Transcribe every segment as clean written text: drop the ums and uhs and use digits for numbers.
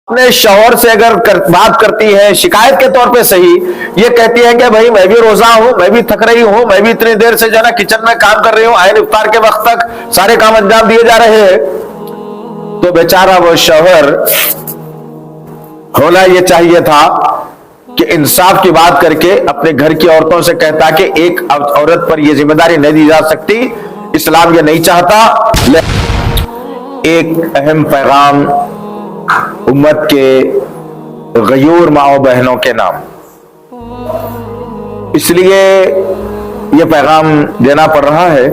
اپنے شوہر سے اگر بات کرتی ہے شکایت کے طور پہ صحیح، یہ کہتی ہے کہ بھائی میں بھی روزہ ہوں، میں بھی تھک رہی ہوں، میں بھی اتنی دیر سے جو ہے نا کچن میں کام کر رہی ہوں، آئین افطار کے وقت تک سارے کام انجام دیے جا رہے ہیں، تو بیچارہ وہ شوہر ہونا یہ چاہیے تھا کہ انصاف کی بات کر کے اپنے گھر کی عورتوں سے کہتا کہ ایک عورت پر یہ ذمہ داری نہیں دی جا سکتی، اسلام یہ نہیں چاہتا۔ ایک اہم پیغام امت کے غیور ماں و بہنوں کے نام، اس لیے یہ پیغام دینا پڑ رہا ہے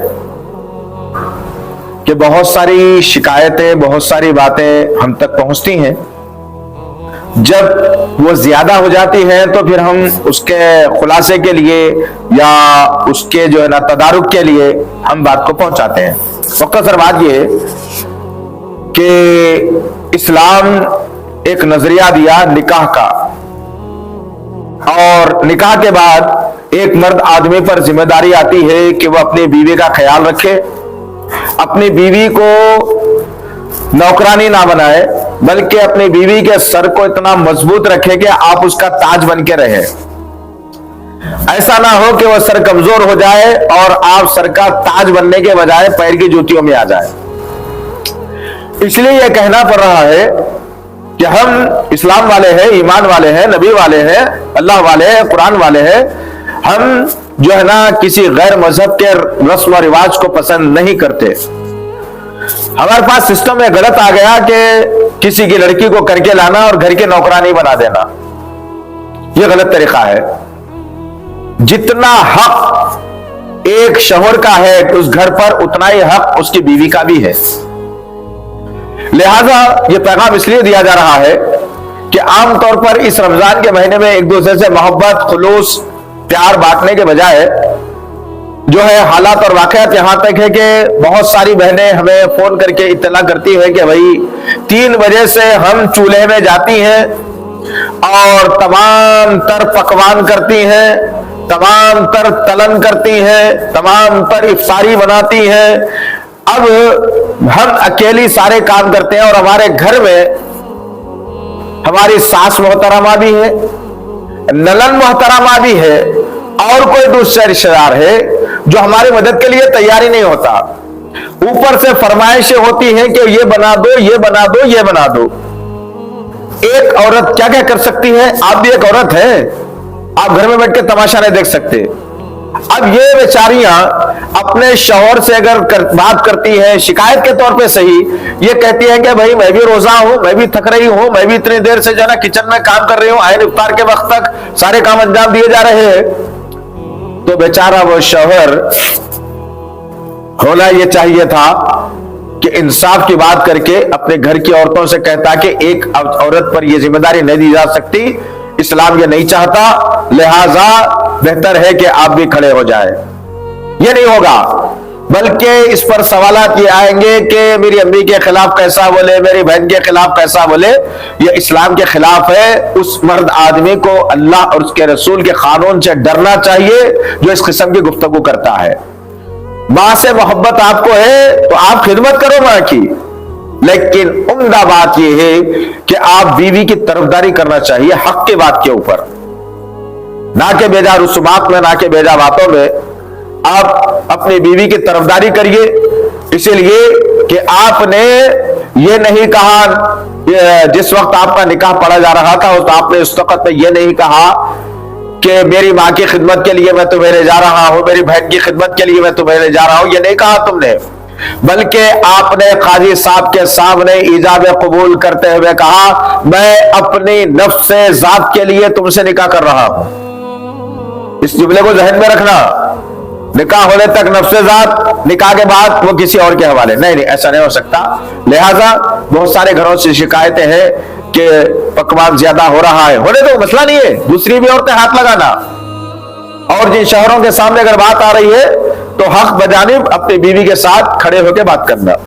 کہ بہت ساری شکایتیں، بہت ساری باتیں ہم تک پہنچتی ہیں، جب وہ زیادہ ہو جاتی ہیں تو پھر ہم اس کے خلاصے کے لیے یا اس کے جو ہے نا تدارک کے لیے ہم بات کو پہنچاتے ہیں۔ مختصر بات یہ ہے کہ اسلام ایک نظریہ دیا نکاح کا، اور نکاح کے بعد ایک مرد آدمی پر ذمہ داری آتی ہے کہ وہ اپنی بیوی کا خیال رکھے، اپنی بیوی کو نوکرانی نہ بنائے، بلکہ اپنی بیوی کے سر کو اتنا مضبوط رکھے کہ آپ اس کا تاج بن کے رہے۔ ایسا نہ ہو کہ وہ سر کمزور ہو جائے اور آپ سر کا تاج بننے کے بجائے پیر کی جوتیوں میں آ جائے۔ اس لیے یہ کہنا پڑ رہا ہے کہ ہم اسلام والے ہیں، ایمان والے ہیں، نبی والے ہیں، اللہ والے ہیں، قرآن والے ہیں، ہم جو ہے نا کسی غیر مذہب کے رسم و رواج کو پسند نہیں کرتے۔ ہمارے پاس سسٹم میں غلط آ گیا کہ کسی کی لڑکی کو کر کے لانا اور گھر کے نوکرانی بنا دینا، یہ غلط طریقہ ہے۔ جتنا حق ایک شوہر کا ہے اس گھر پر، اتنا ہی حق اس کی بیوی کا بھی ہے۔ لہذا یہ پیغام اس لیے دیا جا رہا ہے کہ عام طور پر اس رمضان کے مہینے میں ایک دوسرے سے محبت، خلوص، پیار بانٹنے کے بجائے جو ہے حالات اور واقعات یہاں تک ہے کہ بہت ساری بہنیں ہمیں فون کر کے اطلاع کرتی ہیں کہ بھائی 3 بجے سے ہم چولہے میں جاتی ہیں اور تمام تر پکوان کرتی ہیں، تمام تر تلن کرتی ہیں، تمام تر افطاری بناتی ہیں۔ اب ہم اکیلی سارے کام کرتے ہیں اور ہمارے گھر میں ہماری ساس محترمہ بھی ہے، نلن محترمہ بھی ہے، اور کوئی دوسرا رشتہ دار ہے جو ہماری مدد کے لیے تیاری نہیں ہوتا۔ اوپر سے فرمائشیں ہوتی ہیں کہ یہ بنا دو، یہ بنا دو، یہ بنا دو۔ ایک عورت کیا کیا کر سکتی ہے؟ آپ بھی ایک عورت ہے، آپ گھر میں بیٹھ کے تماشا نہیں دیکھ سکتے۔ اب یہ بیچاریاں اپنے شوہر سے اگر بات کرتی ہیں شکایت کے طور پہ صحیح، یہ کہتی ہیں کہ بھائی میں بھی روزہ ہوں، میں بھی تھک رہی ہوں، میں بھی اتنی دیر سے جو ہے نا کچن میں کام کر رہی ہوں، آئین افطار کے وقت تک سارے کام انجام دیے جا رہے ہیں، تو بیچارہ وہ شوہر ہونا یہ چاہیے تھا کہ انصاف کی بات کر کے اپنے گھر کی عورتوں سے کہتا کہ ایک عورت پر یہ ذمہ داری نہیں دی جا سکتی، اسلام یہ نہیں چاہتا، لہذا بہتر ہے کہ آپ بھی کھڑے ہو جائیں۔ یہ نہیں ہوگا، بلکہ اس پر سوالات یہ آئیں گے کہ میری امی کے خلاف کیسا بولے، میری بہن کے خلاف کیسا بولے۔ یہ اسلام کے خلاف ہے۔ اس مرد آدمی کو اللہ اور اس کے رسول کے قانون سے ڈرنا چاہیے جو اس قسم کی گفتگو کرتا ہے۔ ماں سے محبت آپ کو ہے تو آپ خدمت کرو ماں کی، لیکن عمدہ بات یہ ہے کہ آپ بیوی کی طرفداری کرنا چاہیے حق کے بات کے اوپر، نہ کہ بیجا رسومات میں، نہ کہ بیجا باتوں میں۔ آپ اپنی بیوی کی طرفداری کریے، اسی لیے کہ آپ نے یہ نہیں کہا، جس وقت آپ کا نکاح پڑھا جا رہا تھا تو آپ نے اس وقت میں یہ نہیں کہا کہ میری ماں کی خدمت کے لیے میں تمہیں لے جا رہا ہوں، میری بہن کی خدمت کے لیے میں تمہیں لے جا رہا ہوں، یہ نہیں کہا تم نے، بلکہ آپ نے قاضی صاحب کے سامنے ایجاب قبول کرتے ہوئے کہا میں اپنی نفس ذات کے لیے تم سے نکاح کر رہا ہوں۔ اس جملے کو ذہن میں رکھنا، نکاح ہونے تک نفس ذات، نکاح کے بعد وہ کسی اور کے حوالے، نہیں ایسا نہیں ہو سکتا۔ لہٰذا بہت سارے گھروں سے شکایتیں ہیں کہ پکوان زیادہ ہو رہا ہے، ہونے تو مسئلہ نہیں ہے، دوسری بھی عورتیں ہاتھ لگانا، اور جن شوہروں کے سامنے اگر بات آ رہی ہے تو حق بجانب اپنی بیوی کے ساتھ کھڑے ہو کے بات کرنا۔